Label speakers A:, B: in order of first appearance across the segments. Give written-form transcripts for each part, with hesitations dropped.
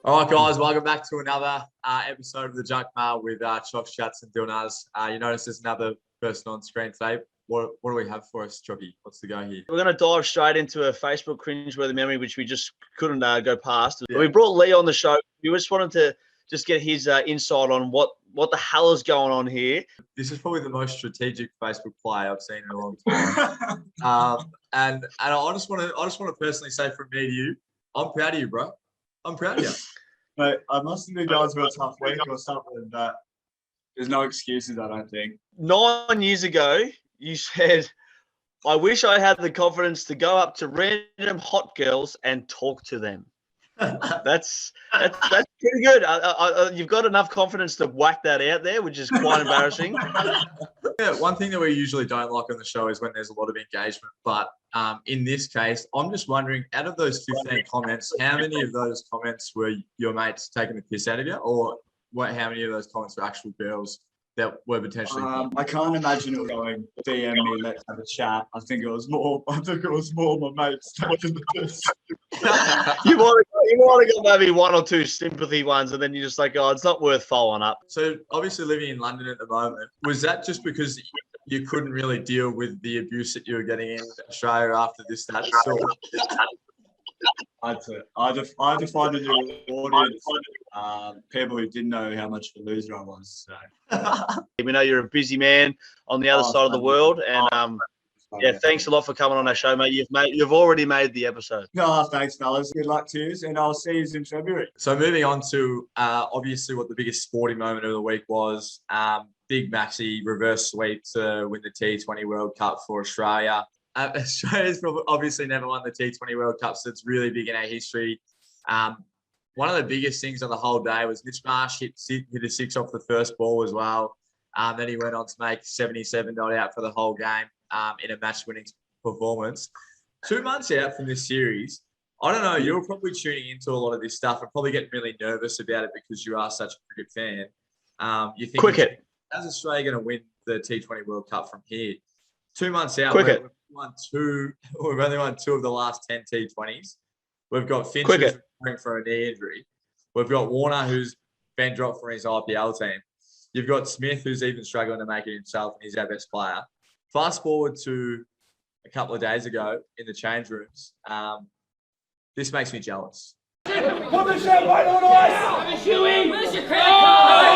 A: All right, guys, welcome back to another episode of the Junk Mail with Chocks, Chats, and Dilnaz. You notice there's another person on screen today. What do we have for us, Chocky? What's the go here?
B: We're going to dive straight into a Facebook cringeworthy memory, which we just couldn't go past. Yeah. We brought Lee on the show. We just wanted to just get his insight on what the hell is going on here.
A: This is probably the most strategic Facebook play I've seen in a long time. And I just want to personally say from me to you, I'm proud of you, bro. I'm proud of you.
C: Mate, I must have been going through a tough week or something, but there's no excuses, I don't think.
B: 9 years ago, you said, I wish I had the confidence to go up to random hot girls and talk to them. That's pretty good. You've got enough confidence to whack that out there, which is quite embarrassing.
A: Yeah, one thing that we usually don't like on the show is when there's a lot of engagement. But in this case, I'm just wondering, out of those 15 comments, how many of those comments were your mates taking the piss out of you, or how many of those comments were actual girls that were potentially?
C: I can't imagine it going DM me, let's have a chat. I think it was more my mates taking the piss.
B: You might have got maybe one or two sympathy ones, and then you're just like, oh, it's not worth following up.
A: So obviously living in London at the moment, was that just because you couldn't really deal with the abuse that you were getting in Australia after this status?
C: I had to find a new audience. People who didn't know how much of a loser I was. So.
B: We know you're a busy man on the other side of the world, and thanks a lot for coming on our show, mate. You've already made the episode.
C: No, thanks, fellas. Good luck to you, and I'll see you in February.
A: So moving on to obviously what the biggest sporting moment of the week was. Big Maxi reverse sweep to win the T20 World Cup for Australia. Australia's obviously never won the T20 World Cup, so it's really big in our history. One of the biggest things on the whole day was Mitch Marsh hit a six off the first ball as well. Then he went on to make 77 not out for the whole game in a match-winning performance. 2 months out from this series, I don't know, you're probably tuning into a lot of this stuff and probably getting really nervous about it because you are such a cricket fan. You think,
B: cricket.
A: How's Australia going to win the T20 World Cup from here? 2 months out,
B: cricket.
A: We've only won two of the last 10 T20s. We've got Finch who's recovering for a knee injury. We've got Warner who's been dropped from his IPL team. You've got Smith who's even struggling to make it himself, and he's our best player. Fast forward to a couple of days ago in the change rooms. This makes me jealous.
D: Put the shirt right on ice! Where's your credit card?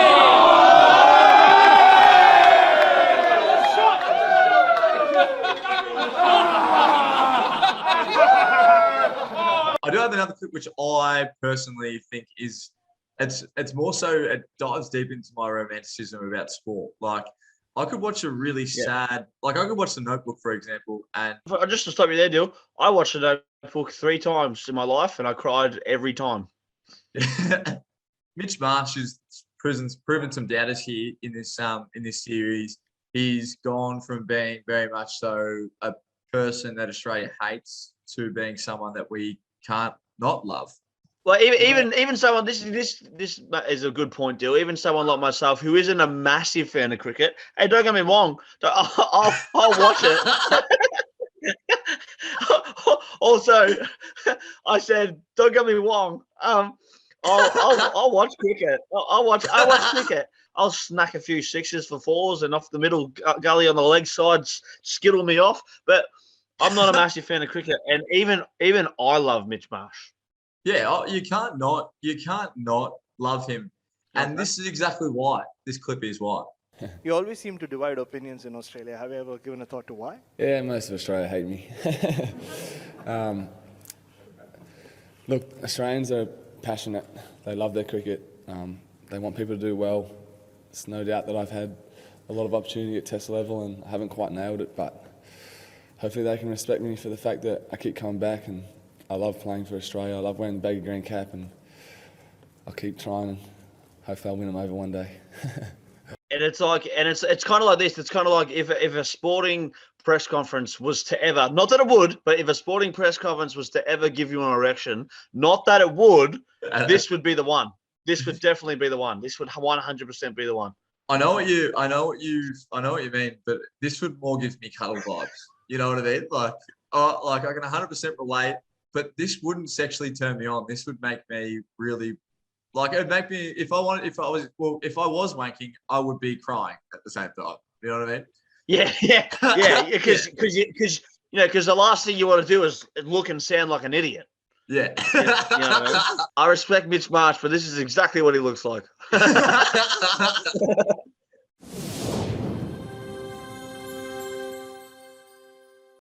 A: I do have another clip which I personally think is it's more so it dives deep into my romanticism about sport. Like I could watch a really sad, like I could watch The Notebook, for example, and
B: just to stop you there, Dill, I watched The Notebook 3 times in my life, and I cried every time.
A: Mitch Marsh has proven some doubters here in this series. He's gone from being very much so a person that Australia hates to being someone that we can't not love.
B: Well, even someone this is a good point, Dill. Even someone like myself who isn't a massive fan of cricket. Hey, don't get me wrong. I'll watch it. Also, I said, don't get me wrong. I'll watch cricket. I'll watch cricket. I'll snack a few sixes for fours and off the middle gully on the leg side, skittle me off. But I'm not a massive fan of cricket, and even I love Mitch Marsh.
A: Yeah, you can't not love him, and this is exactly why. This clip is why.
E: You always seem to divide opinions in Australia. Have you ever given a thought to why?
F: Yeah, most of Australia hate me. Look, Australians are passionate. They love their cricket. They want people to do well. It's no doubt that I've had a lot of opportunity at Test level and I haven't quite nailed it, but hopefully they can respect me for the fact that I keep coming back, and I love playing for Australia. I love wearing the baggy green cap, and I'll keep trying, and hopefully I'll win them over one day.
B: And it's kind of like this. It's kind of like if a sporting press conference was to ever, not that it would, but if a sporting press conference was to ever give you an erection, not that it would, this would be the one. This would definitely be the one. This would 100% be the one.
A: I know what you mean, but this would more give me cuddle vibes. You know what I mean? Like I can 100% relate, but this wouldn't sexually turn me on. This would make me really Like it'd make me if I was wanking, I would be crying at the same time. You know what I mean?
B: Yeah. Because the last thing you want to do is look and sound like an idiot.
A: Yeah.
B: You know what I mean? I respect Mitch Marsh, but this is exactly what he looks like.